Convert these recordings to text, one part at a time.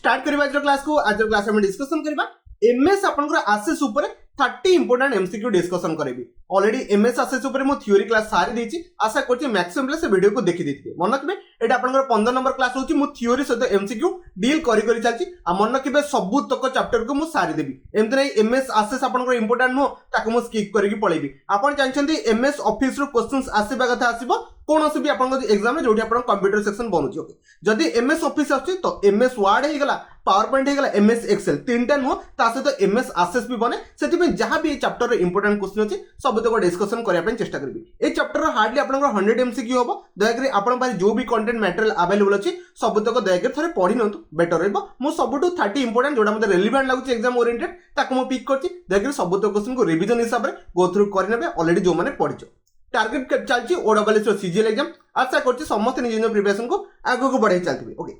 Start करबा आज class को। आज क्लास में डिस्कशन करबा एमएस आपनकर आसेस ऊपर 30 इंपोर्टेंट एमसीक्यू डिस्कशन करेबी। ऑलरेडी एमएस आसेस ऊपर मो थ्योरी क्लास सारी देछि, आशा करछि मैक्सिमम प्लस वीडियो को देखि देथिबे। मन रखबे एटा आपनकर 15 नंबर क्लास होछि, मो थ्योरी सहित एमसीक्यू डील करि करि चालछि। आ मन रखबे सब तक चैप्टर को मो सारी देबी। एमते नै एमएस आसेस आपनकर इंपोर्टेंट नो ताको मो स्किप करिकि पळेबी। आपन जानछन्ती एमएस ऑफिस रो क्वेश्चंस आसीबा कथा आसीबो कोन भी आपन एग्जाम में जोठी आपन कंप्यूटर सेक्शन बनउछि। ओके, जदि एमएस ऑफिस आछि तो एमएस वर्ड हे गला, पावर पॉइंट हे गला, एमएस एक्सेल तीनटा नो ता सहित एमएस आसेस भी बने। सेति में जहां भी चैप्टर रे इंपोर्टेंट क्वेश्चन अछि सब तक डिस्कशन करिया पे चेष्टा करबी। ए चैप्टर रो हार्डली आपन 100 एमसीक्यू होबो। दया करी आपन पास जो भी कंटेंट मटेरियल अवेलेबल अछि सब तक दया करी थरे पढि नंतु, बेटर रहबो। मो सबटु 30 इंपोर्टेंट जोडा मते रेलेवेंट लागुछि एग्जाम ओरिएंटेड ताको मो पिक करछि। दया करी सब तक क्वेश्चन को रिवीजन हिसाब रे गो थ्रू करि नेबे। ऑलरेडी जो माने पढिछो टारगेट चलछि ओडब्ल्यूएस रो सीजीएल एग्जाम, आशा करछि समस्त निज निज प्रिपरेशन को आगो को बढ़ाई चलथिबे। ओके,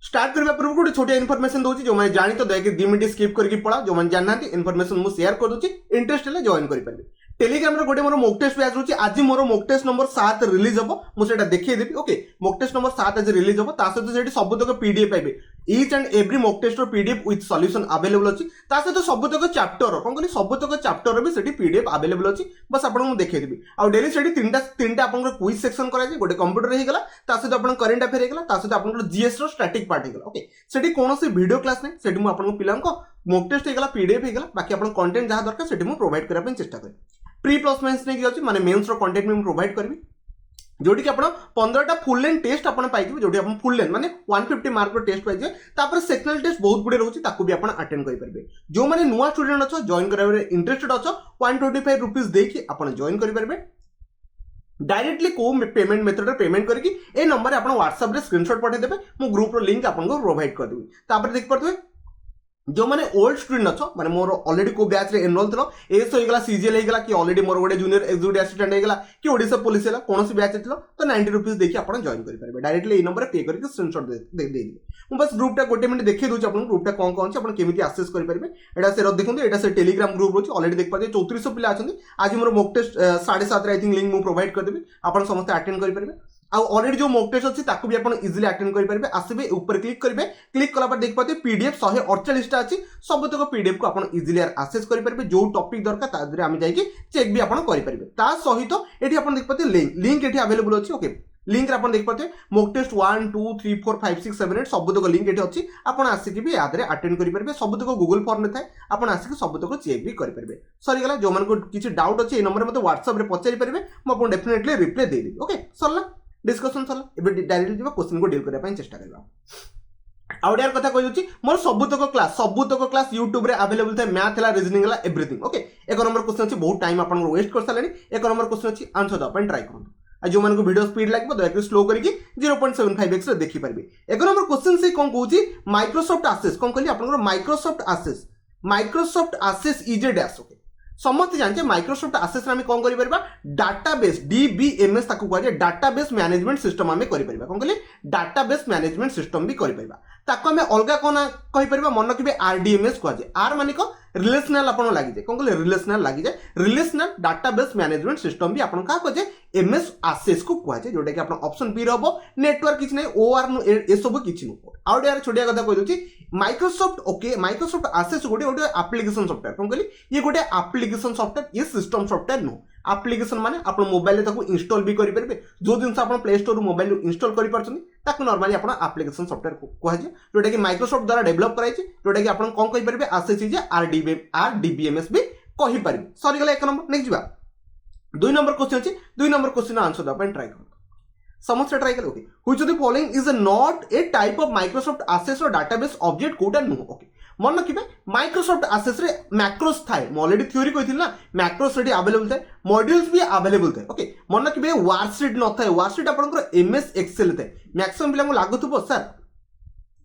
स्टार्ट करबा पूर्व गोटे छोटा इन्फॉर्मेशन दोछि, जो माने जानि तो दया 2 मिनिट स्किप करके पळा। जो माने जाननांती इन्फॉर्मेशन मु शेयर कर दोछि, इंटरेस्ट ले जॉइन करि परबे। टेलीग्राम रो गोटे मोर मॉक टेस्ट बैच होछि। आज मोर मॉक टेस्ट नंबर 7 रिलीज हबो, मु सेटा देखि देबी। ओके, मॉक टेस्ट नंबर 7 आज रिलीज हबो। ता सहित सेठी सब तक पीडीएफ पाइबे। Each and every mock test रो पीडीएफ विथ सॉल्यूशन अवेलेबल अछि। ता सहित सब तक चैप्टर कोन कहली सब तक चैप्टर भी सेठी पीडीएफ अवेलेबल अछि। बस आपन मु देखि देबी। आ डेली सेठी तीनटा आपन क्विज सेक्शन करा जे, गोटे कंप्यूटर रे हे गला, ता सहित आपन करंट अफेयर हे गला, ता सहित आपन जीएस रो स्टैटिक पार्ट हे गला। ओके, सेठी कोनोसी वीडियो क्लास नै, सेठी मु आपन पिलान को मॉक टेस्ट हे गला, पीडीएफ हे गला, बाकी आपन कंटेंट जहां दरकार सेठी मु प्रोवाइड करा पे चेष्टा करै। प्री प्लस मेंस ने कि अछि माने मेंस रो कंटेंट में प्रोवाइड करबी, जोटी कि आपण 15टा फुल लेंथ टेस्ट आपण पाइ जिवो। जोटी आपण फुल लेंथ माने 150 मार्क रो टेस्ट पाइ जे, तापर सेक्शनल टेस्ट बहुत गुडे रहउछि, ताकू भी आपण अटेंड करि परबे। जो माने नुवा स्टूडेंट अछो, जॉइन कराबे इंटरेस्टेड अछो, 125 रुपीस देकी आपण जॉइन करि परबे। डायरेक्टली को पेमेंट मेथड रे पेमेंट करके ए नंबर रे आपण WhatsApp रे स्क्रीनशॉट पठे देबे। मु ग्रुप रो लिंक आपण को प्रोवाइड कर देबी। तापर देख परतबे जो माने ओल्ड स्टूडेंट अछो, माने मोर ऑलरेडी को बैच रे एनरोल थलो, एस हो गला, सीजीएल हे गला, कि ऑलरेडी मोर गोटे जूनियर एग्जीक्यूटिव असिस्टेंट हे गला, कि ओडिसा पुलिस हेला, कोनोसी बैच थलो तो 90 रुपीस देखि आपण जॉइन करि परबे। डायरेक्टली ए नंबर रे पे करके स्क्रीनशॉट दे दे। मु बस ग्रुप टा गोटे मिनिट देखि दोछ आपण ग्रुप टा कोन छै, आपण केमिति एक्सेस करि परबे। एटा से देखंतु, एटा से टेलीग्राम ग्रुप रोछ। ऑलरेडी देख पाजे 3400 पिला अछंती। आज मोर मॉक टेस्ट 7:30 रे आई थिंक लिंक मु प्रोवाइड कर देबी, आपण समस्त अटेंड करि परबे। आ ऑलरेडी जो मॉक टेस्ट अछि ताकू भी आपण इजीली अटेंड करि परबे। आसीबे ऊपर क्लिक करिवे, क्लिक कला पर देख पाते पीडीएफ 148 टा अछि। सब तक पीडीएफ को आपण इजीली एक्सेस करि परबे। जो टॉपिक दरकार ता दरे हम जाई कि चेक भी आपण करि परबे। ता सहित एठी आपण देख पाते लिंक एठी अवेलेबल अछि। ओके, लिंक रे आपण देख पाते मॉक टेस्ट 1 2 3 4 5 6 7 8 सब तक लिंक एठी अछि। आपण आसी कि भी यादरे अटेंड करि परबे। सब तक गूगल फॉर्म में थाए, आपण आसी कि सब तक चेक भी करि परबे। सॉरी गला, जो मन को किछि डाउट अछि ए नंबर रे मते WhatsApp रे पचारि परबे, म आपण डेफिनेटली रिप्लाई दे देबी। ओके, सरला डिस्कशन सरला। एबे डायरेक्टली जीवा क्वेश्चन को डील करिया पई चेष्टा करबा। आउडियर कथा कहि दोछि, मोर सबुतक क्लास YouTube रे अवेलेबल थाए। मैथ हला, रीजनिंग हला, एवरीथिंग। ओके, एक नंबर क्वेश्चन अछि, बहुत टाइम आपन वेस्ट कर सालेनी। एक नंबर क्वेश्चन अछि, आंसर द अपन ट्राई करंतु। आ जो मन को वीडियो स्पीड लागबो दया कर स्लो करिकि 0.75x रे देखि परबे। एक नंबर क्वेश्चन से कोन कहूछि, माइक्रोसॉफ्ट एक्सेस कोन कहली आपन Microsoft Access is a dash. Okay, समस्त जानते माइक्रोसॉफ्ट एक्सेस में कौन करि परबा, डाटाबेस डीबीएमएस ताकू कहजे डाटाबेस मैनेजमेंट सिस्टम आमे करि परबा। कोन कहले डाटाबेस मैनेजमेंट सिस्टम भी करि परबा। ताको हमें अलगा कोन कहि परबा, मन रखिबे आरडीएमएस कहजे। आर माने को रिलेशनल आपण लागि जे, कोन कहले रिलेशनल लागि जे, रिलेशनल डाटाबेस मैनेजमेंट सिस्टम भी आपण का कहजे एमएस एक्सेस को कहजे। जोटा कि आपण ऑप्शन बी रहबो। नेटवर्क किछ नै, ओआर नु ए सब किछ नु। आउ यार छोटिया कथा कहि दोछि, माइक्रोसॉफ्ट ओके माइक्रोसॉफ्ट एक्सेस गोटे एप्लिकेशन सॉफ्टवेयर। कोन कहली ये गोटे एप्लिकेशन सॉफ्टवेयर, ये सिस्टम सॉफ्टवेयर नो। एप्लिकेशन माने आपण मोबाइल ताको इंस्टॉल भी करि परबे। जो जिंस आपण प्ले स्टोर मोबाइल इंस्टॉल करि परछन ताको नॉर्मली आपण एप्लिकेशन सॉफ्टवेयर कहजे, जोटा कि माइक्रोसॉफ्ट द्वारा डेवलप कराइ छै। जोटा कि आपण कोन कहि परबे, एक्सेस इज आरडीबीएमएस भी कहि परबे। सॉरी गला एक नंबर। नेक्स्ट जिबा 2 नंबर क्वेश्चन अछि। 2 नंबर क्वेश्चन आंसर द अपन ट्राई करो, समस्त ट्राई करो। Okay, which of the following is not a type of Microsoft Access or database object कोटा नो। ओके, मन रखिबे माइक्रोसॉफ्ट एक्सेस रे मैक्रोस थाए। म ऑलरेडी थ्योरी कहिथिल ना, मैक्रोस रेडी अवेलेबल थाए, मॉड्यूल्स भी अवेलेबल थाए। ओके, मन रखिबे वर्कशीट न थाए। वर्कशीट आपनकर एमएस एक्सेल थाए। मैक्सिमम पिला को लागुथबो सर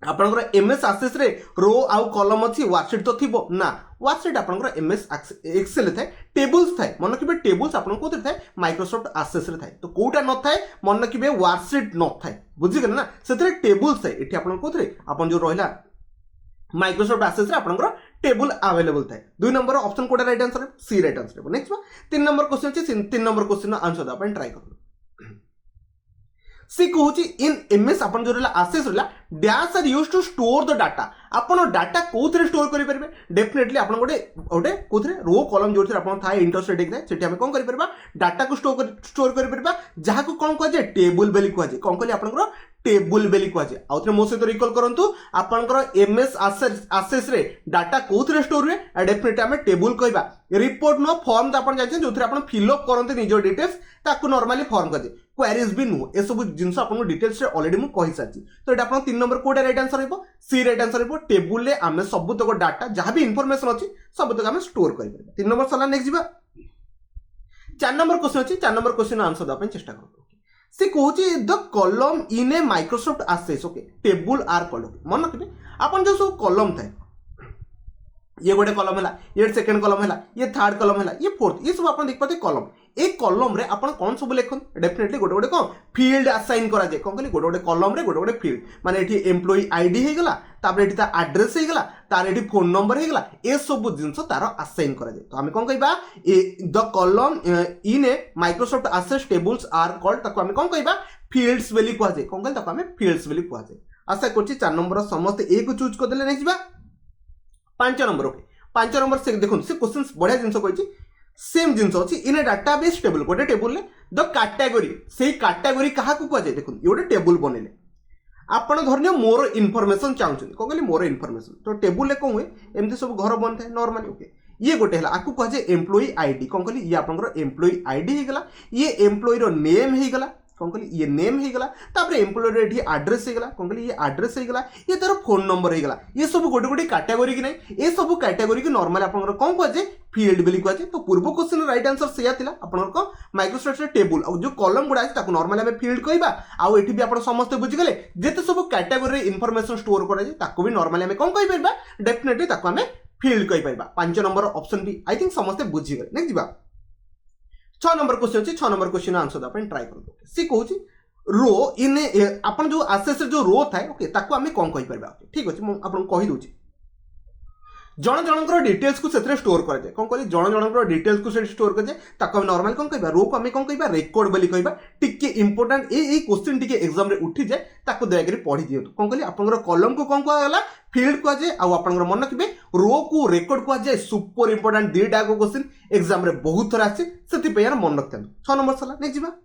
आपनकर एमएस एक्सेस रे रो आउ कॉलम अछि, वर्कशीट तो थिबो ना। वर्कशीट आपनकर एमएस एक्सेल थाए, टेबल्स थाए। मन रखिबे टेबल्स आपन कोते थाए, माइक्रोसॉफ्ट एक्सेस रे थाए। तो कोटा न थाए, मन रखिबे वर्कशीट न थाए। बुझि गेल ना, सेतरे टेबल्स थाए। एठी आपन कोते आपन जो रहला माइक्रोसॉफ्ट एक्सेस रे आपनकर टेबल अवेलेबल थाए। 2 नंबर ऑप्शन कोटा right answer C right answer. Next 3 number question अछि। 3 नंबर क्वेश्चन आंसर द अपन ट्राई करो। सी कहूँ इन एमएस आप जो आसेस रहा dash are used to store the data आप डाटा कौन स्टोर करेंगे डेफिनेटली आप गोटे गोटे कौन रो कलम जो था इंटरेस्ट रेट थाए से कौन कर डाटा को स्टोर कर जहाँ को कौन कहुए टेबुल बेली कहुए कौन कहली आप टेबुल बेली कहुए आउ थे मो सहित रिकल करूँ आपंकर एमएस आसेस रे डाटा कौन स्टोर हुए डेफिनेटली आम टेबुल कहवा रिपोर्ट नो फॉर्म तो आप जानते हैं जो आप फिलअप करते निज डिटेल्स ताकू नॉर्मली फॉर्म कर क्वेरीज भी नुह ए सब जिन आपको डिटेल्स ऑलरेडी मुझे कही सारी तो ये आप 3 नंबर कोटा राइट आंसर हो सी राइट आंसर हो टेबुल रे आम सबुतक डाटा जहाँ भी इनफॉरमेशन अच्छी सबुतक आम स्टोर कर 3 नंबर सरला नेक्स्ट जीवा 4 नंबर क्वेश्चन अच्छी 4 नंबर क्वेश्चन आंसर देवाई चेष्टा करूँ से कहूँ the column in a Microsoft Access okay table are column मन रखिए आप जो सब कलम थाए ये गोटे कलम है ये सेकेंड कलम है ये थर्ड कलम है ये फोर्थ ये सब आप देख पाते कलम ए कलम रे आपण कौन सब लिखन डेफिनेटली गोटे गोटे कौन फील्ड असाइन करा जाए कौन कहली गोटे गोटे कलम रे गोटे गोटे फील्ड माने एठी एम्प्लॉई आईडी हे गला तापर एठी ता एड्रेस हे गला तार एठी फोन नंबर हे गला ए सब जिंस तार असाइन करा जाए तो हम कौन कहबा the column in a Microsoft Access tables are called ताको हम कौन कहबा फील्ड्स बेली कहा जाए कौन कहली ताको हम फील्ड्स बेली कहा जाए आशा करछि 4 नंबर समस्त ए को चूज कर देले नेक्स्ट बा 5 नंबर ओके 5 नंबर से देखो से क्वेश्चन बढ़िया जिनस कही सेम जिनस अच्छी इन ए डाटाबेस टेबल गोटे टेबुल द कैटेगरी से कैटेगरी क्या कहुए देखो ये गोटे टेबुल बनइले आप धरनियो मोर इनफॉरमेशन चाहते कौन कहली मोर इनफॉरमेशन तो टेबुल कौन हुए एमती सब घर बन थाए नॉर्मली ओके ये गोटे है आपको कहुए एम्प्लॉई आईडी कौन कहली ये आपंकर एम्प्लॉई आईडी हो गला ये एम्प्लॉई रो नेम हो गला कौन कहली ये नेम हो गला तापर एम्प्लॉयर एठी एड्रेस हो गला कौन कहली ये एड्रेस हो गला ये तार फोन नंबर हो गला ये सब गोटे गोटे कैटेगरी की नहीं ये सब कैटेगरी की नॉर्मली आपंकर कौन कहुए फील्ड बेली कहुए तो पूर्व क्वेश्चन राइट आंसर सेया थिला आपनकर माइक्रोसॉफ्ट टेबुल और जो कॉलम गुडा अछि ताको नॉर्मली हम फील्ड कहबा आउ एठी भी आपण समस्त बुझि गेले जेते सब कैटेगरी रे इंफॉर्मेशन स्टोर करा जाय ताको भी नॉर्मली हम कौन कहि परबा डेफिनेटली ताको हम फील्ड कहि परबा 5 नंबर ऑप्शन भी आई थिंक समस्त बुझि गेले नेक्स्ट जीवा 6 नंबर क्वेश्चन अछि 6 नंबर क्वेश्चन आंसर अपन ट्राई करबो सी कहूची रो इन अपन जो आसेस जो रो थाए ओके ताको आमे कोन कहि परबा ठीक अछि म आपन कहि दोछि जन जनकर डिटेल्स को सेथरे स्टोर कर जाए कौन कहली जन जनकर डिटेल्स को से स्टोर कर जाए ताको हम नॉर्मल कौन कहबा रो को हम कौन कहबा रिकॉर्ड बोली कहबा टिके इंपोर्टेंट ए क्वेश्चन टिके एग्जाम रे उठी जाए ताको दयाकरी पढ़ी दियो कौन कहली आपनकर कॉलम को कौन कहला फील्ड को जाए आ आपनकर मन रखिबे रो को रिकॉर्ड को जाए सुपर इंपोर्टेंट दीटा को क्वेश्चन एग्जाम रे बहुत थरा आछि सेति पे यार मन रखथन 6 नंबर सला नेक्स्ट जीवा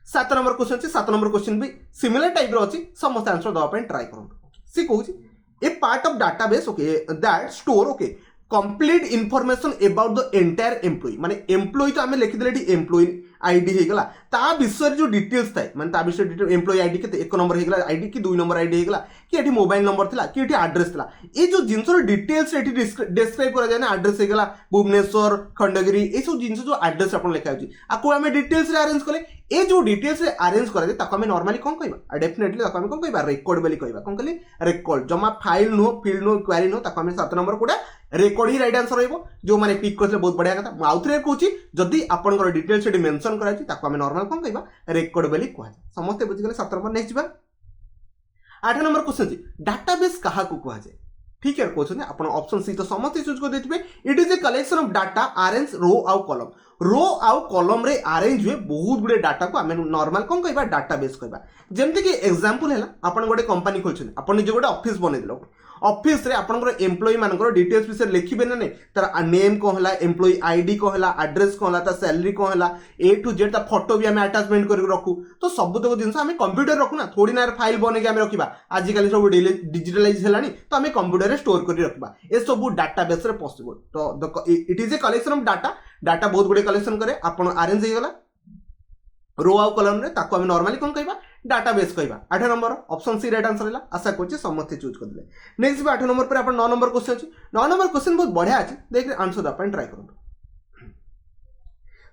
7 नंबर क्वेश्चन अछि 7 नंबर क्वेश्चन भी सिमिलर टाइप रो अछि समस्त आंसर दवा पे ट्राई करूँ सी कहूची a part of database okay that store okay complete information about the entire employee माने एम्प्लॉई तो आमे लिखि देले डी एम्प्लॉई आईडी हे गला ता विषय जो डिटेल्स थाए माने ता विषय डिटेल एम्प्लॉई आईडी के 1 नंबर हे गला आईडी की 2 नंबर आईडी हे गला कि एठी मोबाइल नंबर थिला कि एठी एड्रेस थिला ए जो जिंसर डिटेल्स एठी डिस्क्राइब करा जाय ना एड्रेस हे गला भुवनेश्वर खंडगिरी ए सब जिंस जो एड्रेस अपन लिखा होची आको आमे डिटेल्स रे अरेंज कले ए जो डिटेल्स रे अरेंज करा जाय ताको आमे नॉर्मली कोन कहबा डेफिनेटली ताको आमे कोन कहबा रिकॉर्ड बेली कहबा कोन कहली रिकॉर्ड जमा फाइल नो फील्ड नो क्वेरी नो ताको आमे 7 नंबर कोडा रिकॉर्ड ही राइट आंसर रहइबो जो माने पिक करले बहुत बढ़िया कथा म आउथरे कहूची जदी आपनकर डिटेल्स एठी मेंशन करा छी ताको आमे नॉर्मल कोन कहबा रिकॉर्ड बेली कहबा समस्त बुझि गेले 7 नंबर नेक्स्ट जीवा 8 नंबर क्वेश्चन छी डाटाबेस कहा को कहबा जाय ठीक है क्वेश्चन अपन ऑप्शन सी तो समस्त चूज कर देथिबे it is a collection of data arrange row आउ कॉलम रे अरेंज हुए बहुत गुडे डाटा को आमे नॉर्मल कोन कहबा डाटाबेस कहबा जेमते कि एग्जांपल हैला अपन गोटे कंपनी खोलछन अपन निजे गोटे ऑफिस बनै दिलो ऑफिस रे आपनकर एम्प्लॉई मानकर डिटेल्स विषय लिखिबे ना नै तार नेम को हला एम्प्लॉई आईडी को हला एड्रेस को हला ता सैलरी को हला ए टू जेड ता फोटो भी हमें अटैचमेंट करके रखू तो सब तक जिंस हमें कंप्यूटर रखू ना थोड़ी ना फाइल बने के हमें रखिबा आज काली सब डिजिटलाइज हेलानी तो हमें कंप्यूटर रे स्टोर करि रखिबा ए सब डाटाबेस रे पॉसिबल तो it is a collection of data बहुत गुडे कलेक्शन करे आपण अरेंज हे गला रो आउ कॉलम रे ताको हम नॉर्मली कोन कहबा डाटाबेस कहबा 8 number option C right answer हैला आशा करछि समस्त चूज कर देले नेक्स्ट 8 नंबर पर आपण 9 नंबर क्वेश्चन अछि 9 नंबर क्वेश्चन बहुत बढ़िया अछि देख आंसर अपन ट्राई करू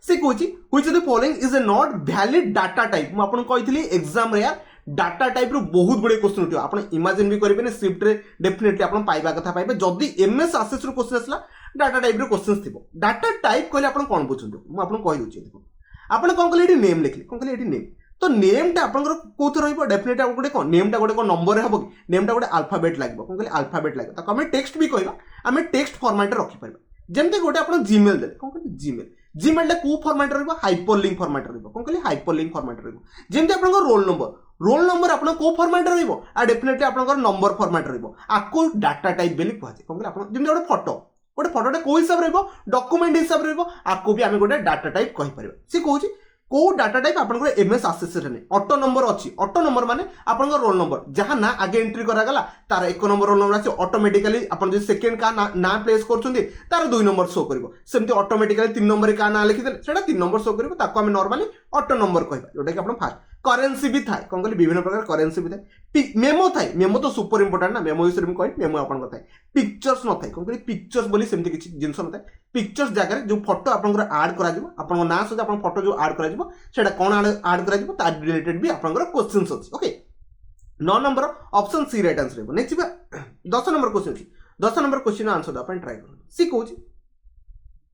से कहछि which of the following is a not valid data type म आपण कहितली एग्जाम रे यार डाटा टाइप रो बहुत बड़े क्वेश्चन उठियो आपण इमेजिन भी करिबे ने स्क्रिप्ट रे डेफिनेटली आपण पाइबा कथा पाइबे जदी एमएस आसेस रो क्वेश्चन असला डाटा टाइप रो क्वेश्चंस थिबो डाटा टाइप कहले आपण कोन बुझुंतो म आपण कहि दोछि देखो आपण कोन कहले एठी नेम लिखले कोन कहले एठी नेम तो नेम टा आपनकर कोथ रहइबो डेफिनेटली आप गोटे कोन नेम टा गोटे कोन नंबर रे हबो कि नेम टा गोटे अल्फाबेट लागबो कोन कहले अल्फाबेट लागबो त हम टेक्स्ट भी कहबा हम टेक्स्ट फॉर्मेट रे रखि परबा जेमते गोटे आपण जीमेल दे कोन कहले जीमेल को फॉर्मेट रहिबो हाइपरलिंक फॉर्मेट रहिबो कोन कहली हाइपरलिंक फॉर्मेट रहिबो जेमते आपन रोल नंबर आपन को फॉर्मेट रहिबो आ डेफिनेटली आपन नंबर फॉर्मेट रहिबो आको डाटा टाइप बेली कहजे कोन कहली आपन जेमते गोटे फोटोटे को हिसाब रहिबो डॉक्यूमेंट हिसाब रहिबो आको भी आमे गोटे डाटा टाइप कहि परिबो से कहूची को डाटा टाइप आपन एमएस आसेस रे नै ऑटो नंबर अछि ऑटो नंबर माने आपन रोल नंबर जहां ना आगे एंट्री करा गला तार एक नंबर रोल नंबर अछि ऑटोमेटिकली आपन जे सेकंड का ना प्लेस करछुंदी तार 2 नंबर शो करबो सेमति ऑटोमेटिकली 3 नंबर का ना लिखि देले सेटा 3 नंबर शो करबो ताको हम नॉर्मली ऑटो नंबर कहबा जोटा कि आपन फास्ट करेंसी भी थाए कोन कहली विभिन्न प्रकार करेंसी भी थाए मेमो थाए मेमो तो सुपर इंपोर्टेंट ना मेमो विषय में कहि मेमो आपन थाए पिक्चर्स न थाए कोन कहली पिक्चर्स बोली सेमति किछि जिंस न थाए पिक्चर्स जगह जो फोटो आपन ऐड करा जिवो आपन ना सो आपन फोटो जो ऐड करा जिवो सेटा कोन ऐड करा जिवो तार रिलेटेड भी आपन क्वेश्चंस अछि okay 9 number option C right answer हेबो नेक्स्ट 10 नंबर क्वेश्चन अछि 10 नंबर क्वेश्चन आंसर द अपन ट्राई करू सी कहूची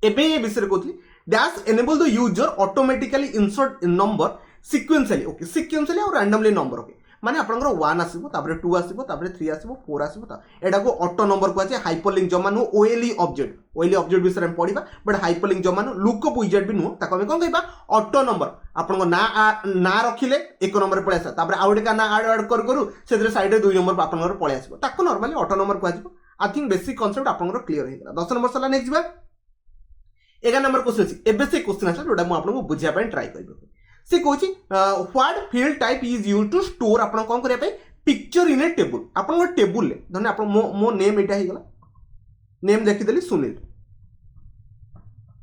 एबे ये विषय कहतली dash enable the user automatically insert number sequentially okay sequentially or randomly number okay माने आपनकर 1 आसीबो तापरे 2 आसीबो तापरे 3 आसीबो 4 आसीबो ता एडा को ऑटो नंबर को आछे हाइपरलिंक जमानो ओएलई ऑब्जेक्ट विषय में पढिबा बट हाइपरलिंक जमानो लुकअप विजेट भी नो ताको हम कोन कहबा ऑटो नंबर आपनको ना रखिले एक नंबर पळे आसा तापरे आउडे का ना ऐड करू सेदरे साइड रे 2 नंबर आपनकर पळे आसीबो ताको नॉर्मली ऑटो नंबर को आजिबो आई थिंक बेसिक कांसेप्ट आपनकर क्लियर हे 10 नंबर सला नेक्स्ट बा 11 नंबर क्वेश्चन अछि एबे से क्वेश्चन आछा जोडा मु आपनको बुझिया पय ट्राई करबो से कहूची what field type is used to store आपन कोन करिया पे पिक्चर इन ए टेबल आपन टेबल ले धन्य आपन मो नेम एटा हे गला नेम देखि देली सुनील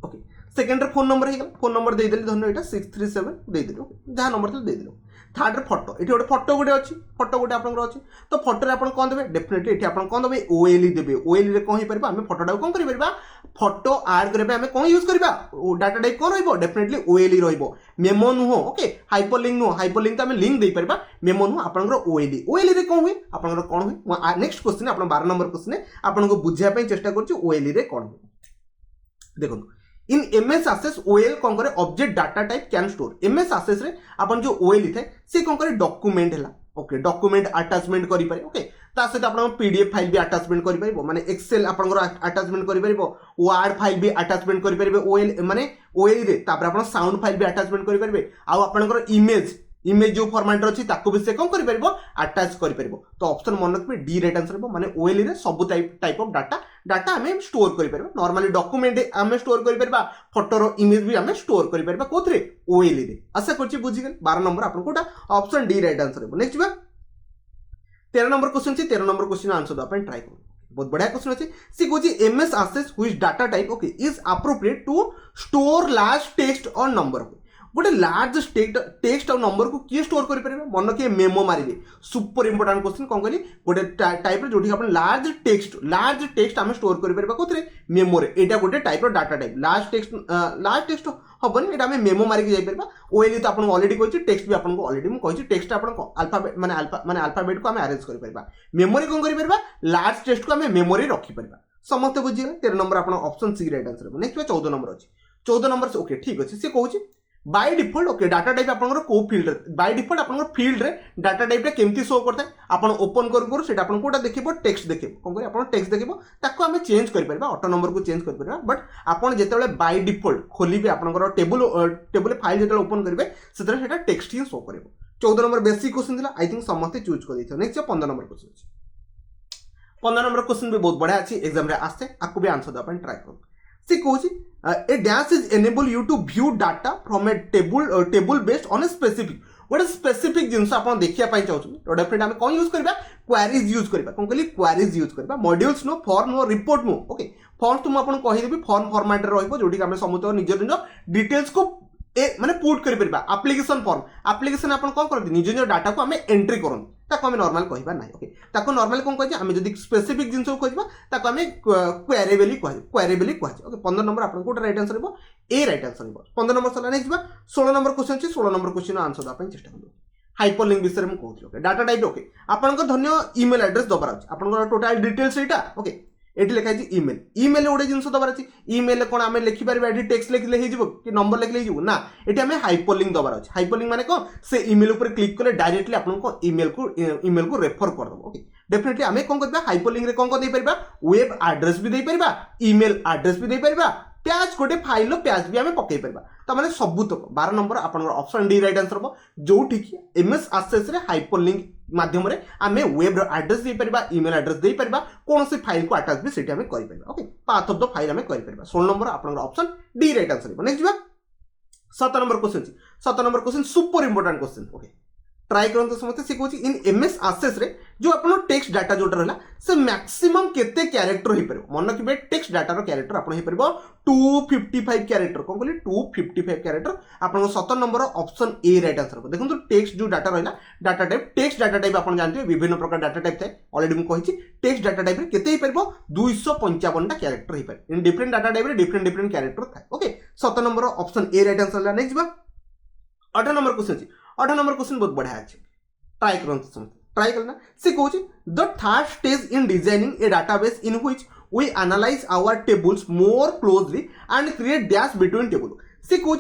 ओके सेकंड रे फोन नंबर हे गला फोन नंबर दे देली धन्य एटा 637 दे देली ओके जहां नंबर दे देली थर्ड रे फोटो एठी गोटे फोटो गोटे अछि फोटो गोटे आपन अछि तो फोटो रे आपन कोन देबे डेफिनेटली एठी आपन कोन देबे ओएलई देबे ओएलई रे कोन हे परबा हमें फोटोटा कोन करि परबा फोटो ऐड करबे हमें कोन यूज करबा डाटा टाइप कोन रहइबो डेफिनेटली ओएलई रहइबो मेमो नु हो ओके हाइपरलिंक तो हमें लिंक दे परबा मेमो नु आपन ओएलई रे कोन हुए आपन कोन हुए नेक्स्ट क्वेश्चन आपन 12 नंबर क्वेश्चन आपन को बुझिया पय चेष्टा करछु ओएलई रे कोन हुए देखो इन एमएस एक्सेस ओएल कोन करे object data type can store MS Access रे अपन जो ओएल थाए से कोन करे डॉक्यूमेंट हला ओके डॉक्यूमेंट अटैचमेंट करि पारे ओके ता सहित आपण पीडीएफ फाइल भी अटैचमेंट करि परिबो माने एक्सेल आपण अटैचमेंट करि परिबो वर्ड फाइल भी अटैचमेंट करि परिबे ओएल माने ओएल रे तापर आपण साउंड फाइल भी अटैचमेंट करि परिबे आ आपण इमेज जो फॉर्मेट अछि ताको भी से कम करि परिबो अटैच करि परिबो तो ऑप्शन मन रखबे डी राइट आंसर हो माने ओएल रे सब टाइप ऑफ डाटा हमें स्टोर करि परिबो नॉर्मली डॉक्यूमेंट हमें स्टोर करि परिबा फोटो रो इमेज भी हमें स्टोर करि परिबा कोथरे ओएल रे आशा करछि बुझि गेल 12 नंबर आपन कोटा ऑप्शन डी राइट आंसर हो नेक्स्ट बा 13 नंबर क्वेश्चन छी 13 नंबर क्वेश्चन आंसर द अपन ट्राई करू बहुत बढ़िया क्वेश्चन अछि सी कोची MS Access which data type okay is appropriate to store large text or number गोटे लार्ज टेक्स्ट और नंबर को किए स्टोर कर पारे मन किए मेमो मारे सुपर इंपोर्टेंट क्वेश्चन कौन कहली गोटे टाइप जो लार्ज टेक्स्ट आम स्टोर कर कौन मेमो रे एटा गोटे type data type large text हेनी एटा मेमो मारिक जापर ओएलई तो आपको ऑलरेडी कही टेक्स्ट भी आपको ऑलरेडी मुझे टेक्स्ट अल्फाबेट माने अल्फाबेट को आम अरेंज कर मेमोरी कौन कर लार्ज टेक्स्ट को आम मेमोरी रखिपर समस्त बुझीगले 13 नंबर आप option C right answer next 14 number अच्छी 14 नंबर ओके ठीक अच्छे सी कहूँ by default okay data type आपन को फील्ड रे बाय डिफॉल्ट आपन फील्ड रे डाटा टाइप रे केमती शो करता है आपन ओपन कर सेटा आपन कोटा देखिबो टेक्स्ट देखिबो कोन करी आपन टेक्स्ट देखिबो ताको हमें चेंज कर परबा ऑटो नंबर को चेंज कर परबा बट आपन जेतेबेले बाय डिफॉल्ट खोलिबे आपन टेबल फाइल जेतेबेले ओपन करबे सेतरे सेटा टेक्स्ट ही शो करबो 14 नंबर बेसिक क्वेश्चन दिला आई थिंक समस्त चूज कर दैछ next 15 number question 15 number question भी बहुत बढ़िया अछि एग्जाम रे आस्ते आपको भी आंसर द अपन ट्राई करो सी कहूँ a dash is enable you to view data from a table based on a specific गोटे स्पेसिफिक जिनस आप देखिया पाई चाहछन तो डेफिनेटली हम कोन यूज करबा क्वेरीज यूज करबा कोन कहली क्वेरीज यूज करबा मॉड्यूल्स नो फॉर्म नो रिपोर्ट नो ओके फॉर्म तुम आपन कहि देबी फॉर्म फॉर्मेट रे रहइबो जोडी हम समुत निज डिटेल्स को माने पुट करि परबा एप्लिकेशन आपन कोन करथि निज डाटा को हम एंट्री करन ताको हम नॉर्मल कहिबा नै ओके ताको नॉर्मल कोन कहै हम जदी स्पेसिफिक जिंस को कहिबा ताको हम क्वेरीबेली कहै ओके 15 नंबर आपन कोटा राइट आंसर हो ए राइट आंसर हो 15 नंबर सला नेक्स्ट बा 16 नंबर क्वेश्चन छी 16 नंबर क्वेश्चन आंसर दा अपन चेष्टा करू हाइपरलिंक विषय में कहथि ओके डाटा टाइप ओके आपन को धन्य ईमेल एड्रेस दबार अछि आपन को टोटल डिटेल्स एटा ओके एटी लिखा है ईमेल गोटे जिन दबार अच्छी ईमेल कौन आम लिखिपर ये टेक्स्ट लिखले कि नंबर लिखले ना ये आम हाइपरलिंक दबार अच्छे हाइपरलिंक माने कौन से ईमेल ऊपर क्लिक कले डायरेक्टली आपको ईमेल को रेफर करदब ओके डेफिनेटली आम कौन करबा हाइपरलिंक रे कौन दे परबा वेब एड्रेस भी दे परबा ईमेल एड्रेस भी दे परबा प्याज गोटे फाइल प्याज भी आम पकई पार तो मैंने सबुतक 12 नंबर आप ऑप्शन डी राइट आंसर हम जो एमएस एक्सेस रे हाइपरलिंक माध्यम आम वेब एड्रेस दे पार इमेल एड्रेस दे पार कौन से फाइल को अटैच भी सेठी आम कर पार okay path of the file आम कर पार 16 नंबर आप option D right answer next जा 7 number question 7 number question super important question okay try करते समझते सी कहूँ इन एमएस एक्सेस रे जो आप टेक्स्ट डाटा जोटा रहा से मैक्सिमम केते कैरेक्टर हो पार मन रखिए टेक्स्ट डाटा कैरेक्टर आप 255 कैरेक्टर कौन कहली 255 कैरेक्टर आप 7 number option A right answer देखो टेक्स्ट जो डाटा रहा data type text data type आप जानते विभिन्न प्रकार डाटा टाइप थाए ऑलरेडी मुझे टेक्स्ट डाटा टाइप केते हो पार 255 कैरेक्टर हो पार in different data type different character थाए okay 7 number option A right answer next बा 8 नंबर क्वेश्चन 8 नंबर क्वेश्चन बहुत बढ़िया अच्छे ट्राई करते ट्राई करना से कहूँ the third stage in designing a database in which we analyze our tables more closely and create dash between table से कहूँ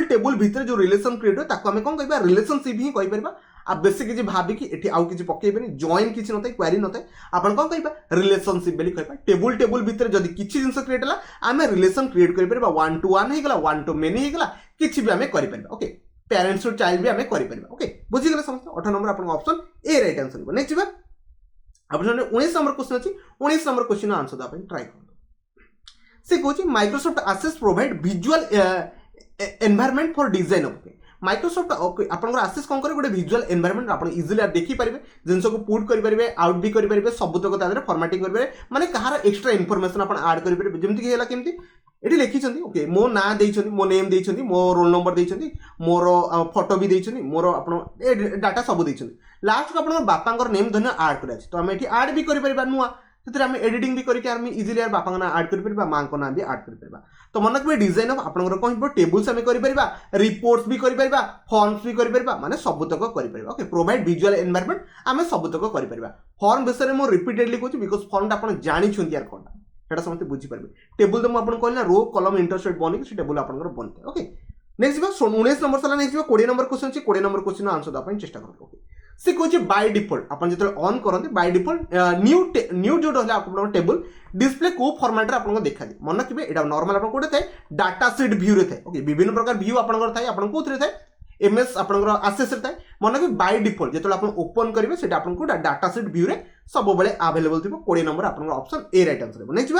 टेबल भितर जो रिलेशन क्रिएट हो ताको आमे कोन कहबा रिलेशनशिप ही कहि परबा आ बेसी किछि भाबी कि एठी आउ किछि पकेबेनी जॉइन किछि नथाय क्वेरी नथाय आपण कोन कहबा रिलेशनशिप बेली कहबा टेबल भितर जदि किछि जिंस क्रिएट हला आमे रिलेशन क्रिएट करि परबा 1 to 1 हे गला 1 to many हे गला किछि भी आमे करि परबा ओके पेरेंट्स और चाइल्ड भी आमे करि परबा ओके बुझि गेला समस्त 8 नंबर आपन ऑप्शन ए राइट आंसर हो नेक्स्ट बा आपन 19 नंबर क्वेश्चन अछि 19 नंबर क्वेश्चन आंसर दा अपन ट्राई करतो से कहूँ Microsoft Access provide visual environment for design okay Microsoft आपन एक्सेस कौन करे गोटे विजुअल एनवायरनमेंट आप इजिली देखि पारे जिनस को पुट करि पारे आउट भी करि पारे सबुतक तादरे फॉर्मेटिंग करि पारे माने कहार एक्स्ट्रा इनफॉरमेशन आपन ऐड करि पारे जेमति कि होला केमति एटी लिखिछन्ती ओके मो ना देइछन्ती मो नेम देइछन्ती मो रोल नंबर देइछन्ती मोर फोटो भी देइछन्ती मोर आपन ए डाटा सब देइछन्ती लास्ट को आपन बापांकर नेम धन्य ऐड करा तो हम एटी ऐड भी करि परिबा नुवा तेरे आम एडिटिंग भी करके आम इजिली बापा ना ऐड कर पार माँ ना भी ऐड कर पार तो मन रखिए डिजाइन ऑफ आपन कौन टेबल्स आम कर रिपोर्ट्स भी कर फॉर्म्स भी कर माने सबुतक कर ओके प्रोवाइड विजुअल एनवायरनमेंट आम सबुतक कर फॉर्म विषय में रिपीटेडली कहूँ बिकज फॉर्म आप जानते यार कौन है समस्त बुझीपारे टेबल तो मुझे कहली रो कलम इंटरसेट बन से टेबल आप बनता है ओके नेक्स्ट 19 नंबर सारा नेक्स्ट 20 नंबर क्वेश्चन अच्छी 20 नंबर क्वेश्चन आंसर देवाई चेष्टा करें ओके से कहूँ बाय डिफॉल्ट आप जो ऑन करते बाय डिफॉल्ट न्यू जो रहा टेबल डिस्प्ले को फॉर्मेट आप देखा मन रखिए यहाँ नॉर्मल आप गोटे थे डाटा सीट व्यू रे थे ओके विभिन्न प्रकार व्यू आपंकर थाए आप कौन थे एमएस आपंकर आसेस थाए मन रखिए बाय डिफॉल्ट जो आप ओपन करेंगे से आपको डाटा सीट व्यू रे सब बेले अवेलेबल थी 20 नंबर आप ऑप्शन ए राइट आंसर हो नेक्स्ट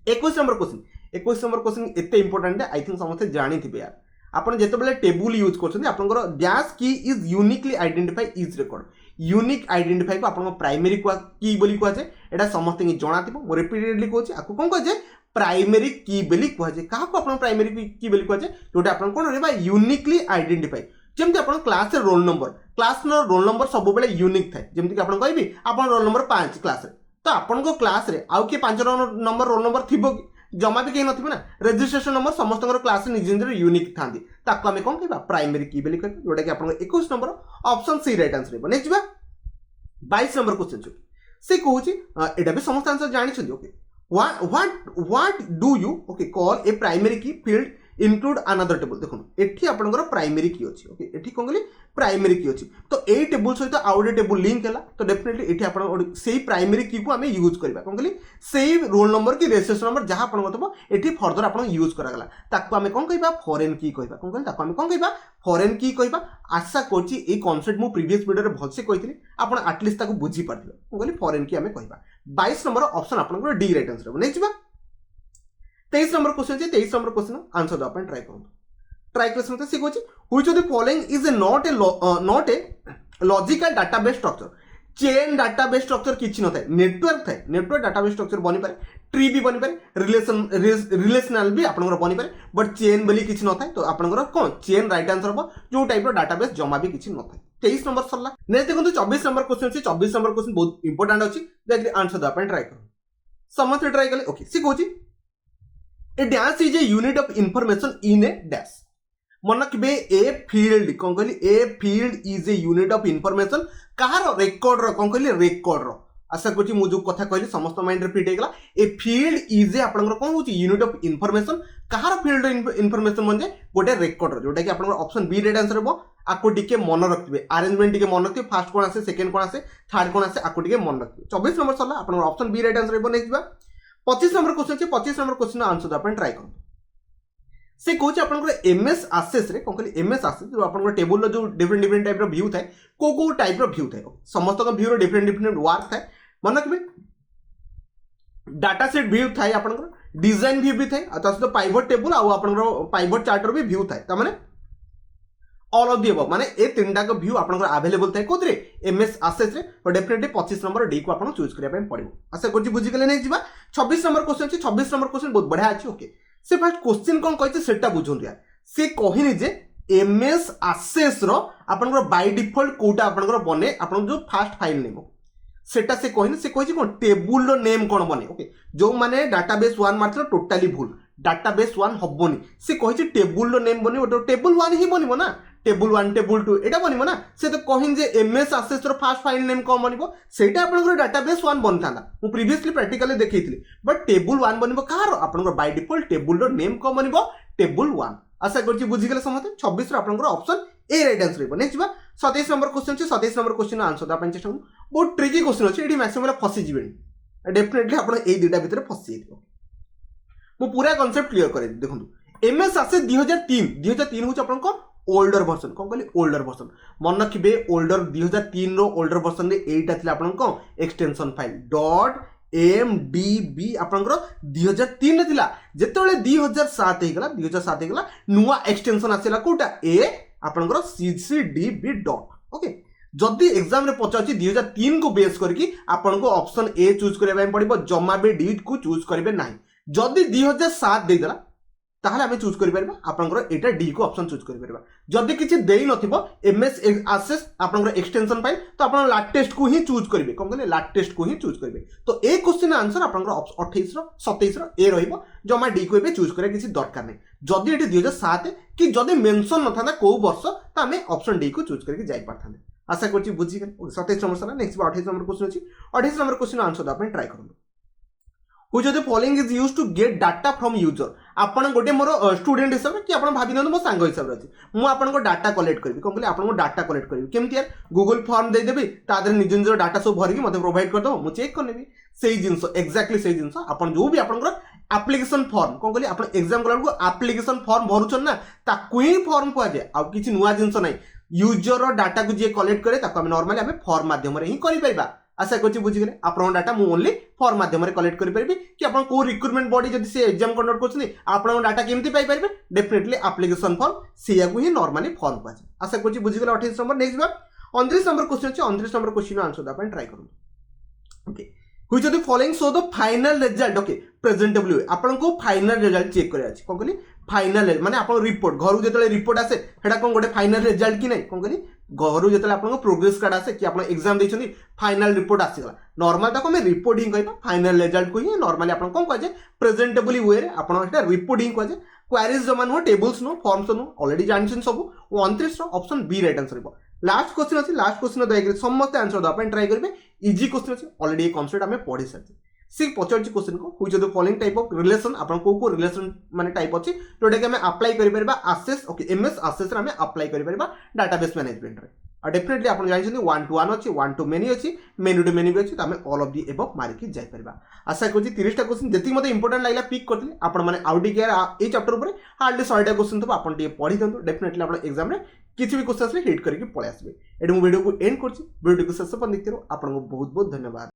21 नंबर क्वेश्चन एते इंपोर्टेंट आई थिंक समस्त जानी थे यार आपन जेते बेले टेबल यूज करछन आपनकर डैश की is uniquely identify is record unique identify को आपन प्राइमरी की बोली कहै छै एटा समस्त की जणा थिबो मो रिपीटेडली कहै छै आकु कोन कहै छै प्राइमरी की बोली कहै छै काहा को आपन प्राइमरी की बोली कहै छै जोटा आपन कोन रेबा यूनिकली आइडेंटिफाई जेमति आपन क्लास रे रोल नंबर सब बेले यूनिक थाए जेमति कि आपन कहबी आपन रोल नंबर 5 क्लास रे तो आपन को क्लास रे आउ के 5 नंबर रोल नंबर थिबो जमा भी कहीं नथिबे ना रजिस्ट्रेशन नंबर समस्त क्लास निज निज यूनिक थांदी ताको आमे कोन कहबा प्राइमरी की बोली कहबा जोटा कि आपन 21 number option C right answer हो नेक्स्ट बा 22 नंबर क्वेश्चन छ से कहूची एटा भी समस्त आंसर जानि छथि okay what do you okay call A primary की फील्ड इंक्लूड अनदर टेबल देखो एठी आपनकर प्राइमरी की अछि ओके एठी कोन कहली प्राइमरी की अछि तो ए टेबल सहित आउटे टेबल लिंक हैला तो डेफिनेटली एठी आपन सेही प्राइमरी की को हमें यूज करबा कोन कहली सेही रोल नंबर की रजिस्ट्रेशन नंबर जहां आपन गतबो एठी फर्दर आपन यूज करा गला ताको हमें कोन कहबा फॉरेन की कहबा कोन कहली ताको हमें कोन कहबा फॉरेन की कहबा आशा करछि ए कांसेप्ट मु प्रीवियस वीडियो रे भलसे कहितली आपन एटलीस्ट ताको बुझी पारथिबे कोन कहली फॉरेन की हमें कहबा 22 नंबर ऑप्शन आपन डी राइट आंसर हो नेक्स्ट बा 23 number question 23 number question answer दो अपन ट्राई करूँ ट्राई क्वेश्चन से कहूँ which of the following is not a logical database structure chain database structure किछि न थाए नेटवर्क डाटाबेस स्ट्रक्चर बनि पारे ट्री भी बनि पारे रिलेशनल भी आपनकर बनि पारे बट चेन बोली किछि न थाए तो आपनकर कोन चेन राइट आंसर हो जो टाइप रो डाटाबेस जमा भी किछि न थाए 23 नंबर सरला नेक्स्ट देखो 24 नंबर क्वेश्चन अछि 24 नंबर क्वेश्चन बहुत इंपोर्टेंट अछि देखि आंसर द अपन ट्राई करू समझ ट्राई करले ओके सी कहूँ A dash is a unit of information in a dash. मन रखिए ए फील्ड कौन कहली a field is a unit of information कहार रेकॉर्ड रो कौन कहली रेकॉर्ड रो आशा करछि मु जो कथा कहली समस्त माइंड रे फिट हेगला ए फील्ड इज ए आपनकर कोन होची यूनिट ऑफ इंफॉर्मेशन कहार फील्ड इंफॉर्मेशन म्हणजे गोटे रेकॉर्ड रो जोटा कि आपनकर ऑप्शन बी राइट आंसर हो आपको टिके मन रखिबे अरेंजमेंट टिके मन रखिबे फर्स्ट कोन आसे सेकंड कोन आसे थर्ड कोन आसे आपको टिके मन रखिबे 24 नंबर सरला आपनकर ऑप्शन बी राइट आंसर हो नेक्स्ट बा 25 नंबर क्वेश्चन अच्छे 25 नंबर क्वेश्चन आंसर दे अपन ट्राई करो से कहूँ आपंकर एमएस आसेस रे कौन कहली एमएस आसेस जो आपंकर टेबुल जो डिफरेंट डिफरेंट टाइप व्यू थाए को टाइप व्यू थाए समस्त व्यू डिफरेंट डिफरेंट वर्क थाए मन रखिए डाटा सेट व्यू थाए आपंकर डिजाइन व्यू भी थाए सहित पाइवट टेबुल आपंकर पाइवट चार्टर भी व्यू थाए माने ऑल ऑफ दी अबव माने ए तीनटा को व्यू आपनकर अवेलेबल थाए कोदरे एमएस आसेस रे तो डेफिनेटली 25 नंबर डी को आपन चूज करिया पे पड़िबो आशा करछि बुझि गेले नै जिबा 26 नंबर क्वेश्चन अछि 26 नंबर क्वेश्चन बहुत बढ़िया अछि ओके से फर्स्ट क्वेश्चन कोन कहै छै सेटा बुझुन यार से कहिनि जे एमएस आसेस रो आपनकर बाय डिफॉल्ट कोटा आपनकर बने आपन जो फर्स्ट फाइल नेम सेटा से कहिनि से कहै छै कोन टेबुल रो नेम कोन बने ओके जो माने डाटाबेस 1 मात्र टोटली भूल डाटाबेस 1 हबोनी से कहै छै टेबुल रो नेम बने ओटो टेबुल 1 ही बनिबो ना टेबुल 1 टेबुल 2 एटा बनिबो ना से तो कहिन जे एमएस आसेस रो फर्स्ट फाइल नेम कोन बनिबो सेटा आपनकर डाटाबेस 1 बनथाला मु प्रीवियसली प्रैक्टिकली देखैथिली बट टेबुल 1 बनिबो कार आपनकर बाय डिफॉल्ट टेबुल रो नेम कोन बनिबो टेबुल 1 आशा करछि बुझि गेले समते 26 रो आपनकर ऑप्शन ए राइट आंसर रहबो नेक्स्ट बा 27 नंबर क्वेश्चन छै 27 नंबर क्वेश्चन आंसर दा पंच चेष्टा बहुत ट्रिकी क्वेश्चन अछि एडी मैक्सिमम फसी जिवेनी डेफिनेटली आपण ए दुटा भीतर फसी जेतिबो मु पूरा कांसेप्ट क्लियर करे देखंतु एमएस आसेस 2003 होछ आपनको ओल्डर वर्जन कौन कहली ओल्डर वर्जन मन रखिए ओल्डर 2003 रो ओल्डर वर्जन रे एटा थिला आपनको एक्सटेंशन फाइल .mdb आपनकर 2003 रे थिला जेतेबेले 2007 हे गला नुवा एक्सटेंशन आसेला कोटा ए आपनकर ccdb डॉट ओके जदि एग्जाम रे पचाछि 2003 को बेस करके आपनको ऑप्शन ए चूज करबा पड़िबो जमा बे डिट को चूज करबे नाही जदि 2007 दे देला ताहले हमें चूज करि परबा आपनकर एटा डी को ऑप्शन चूज करि परबा जदि किछि देई नथिबो एमएस आसेस आपनकर एक्सटेंशन फाइल तो आपन लाट टेस्ट को ही चूज करिवे कोन कहले लाट टेस्ट को ही चूज करिवे तो ए क्वेश्चन आंसर आपनकर 28 रो 27 रो ए रहिबो जमा डी को एबे चूज करे किछि दरकार नै जदि एटी 2007 कि जदि मेंशन नथाना को वर्ष त हमें ऑप्शन डी को चूज करके जाई परथाने आशा करछि बुझि गेल 27 नंबर सला नेक्स्ट 28 नंबर क्वेश्चन अछि 28 नंबर क्वेश्चन आंसर द आपण ट्राई करनु which of the following is used to get data from user आपण गोटे मोर स्टूडेंट हिसाब कि आपण भाबि नन मो सांग हिसाब रे मु आपण को डाटा कलेक्ट करबी कोन कहले आपण को डाटा कलेक्ट करबी केमति यार गूगल फॉर्म दे देबी तादर निज निज डाटा सब भरि कि मते प्रोवाइड कर दो मु चेक करनेबी सेही जिंस एक्जेक्टली सेही जिंस आपण जो भी आपण को एप्लीकेशन फॉर्म कोन कहले आपण एग्जाम कला को एप्लीकेशन फॉर्म भरुछन ना ताकू ही फॉर्म को जाय आ किछि नुवा जिंस नै यूजर रो डाटा को जे कलेक्ट करे ताको हम नॉर्मली हमें फॉर्म माध्यम रे ही करि परबा आशा करछि बुझि गेले आपन डाटा मु ओनली फॉर्म माध्यम रे कलेक्ट करि परबी कि आपन को रिक्रूटमेंट बॉडी जदि से एग्जाम कंडक्ट करछनी आपन डाटा केमति पाई परबे डेफिनेटली एप्लीकेशन फॉर्म सेया को ही नॉर्मली फॉर्म पाछे आशा करछि बुझि गेले 28 नंबर नेक्स्ट बा 29 नंबर क्वेश्चन अछि 29 नंबर क्वेश्चन आंसर द अपन ट्राई करू okay which of the following show the final result okay presentably आपन को फाइनल रिजल्ट चेक करे अछि कोन कहली फाइनल माने आपन रिपोर्ट घरु जेतले रिपोर्ट आसे हेडा कोन गोटे फाइनल रिजल्ट कि नै कोन कहली घरु जेतले आपन को प्रोग्रेस कार्ड आसे कि आपन एग्जाम दैछनी फाइनल रिपोर्ट आसीगला नॉर्मल ताको में रिपोर्ट ही कहबा फाइनल रिजल्ट को ही नॉर्मली आपन कोन कहजे प्रेजेंटेबली वे रे आपन एटा रिपोर्ट ही कहजे क्वेरीज जमान हो टेबल्स नो फॉर्म्स नो ऑलरेडी जानछन सब 29 रो ऑप्शन बी राइट आंसर हो लास्ट क्वेश्चन अछि लास्ट क्वेश्चन दयग्रे समस्त आंसर द अपन ट्राई करबे इजी क्वेश्चन अछि ऑलरेडी ए कांसेप्ट हमें पढि साथि सी पचार क्वेश्चन को which of the following type of relation आपन को रिलेशन माने टाइप अछि जोटा कि हमें अप्लाई करि परबा आसेस ओके एमएस आसेस रे हमें अप्लाई करि परबा डाटाबेस मैनेजमेंट रे आ डेफिनेटली आपन जानि 1 to 1 अछि 1 to many अछि मेनी टू मेनी भी अछि त हमें ऑल ऑफ द एबव मारि के जाय परबा आशा करछि 30 टा क्वेश्चन जति मते इंपोर्टेंट लागला पिक करथि आपन माने आउटी केयर ए चैप्टर ऊपर हार्डली 100 टा क्वेश्चन तो आपन टे पढि दंतु डेफिनेटली आपन एग्जाम रे किछि भी क्वेश्चन से हिट करके पळे आसबे एडु वीडियो को एंड करछि वीडियो को शेष पर देखतिरो आपन को बहुत बहुत धन्यवाद।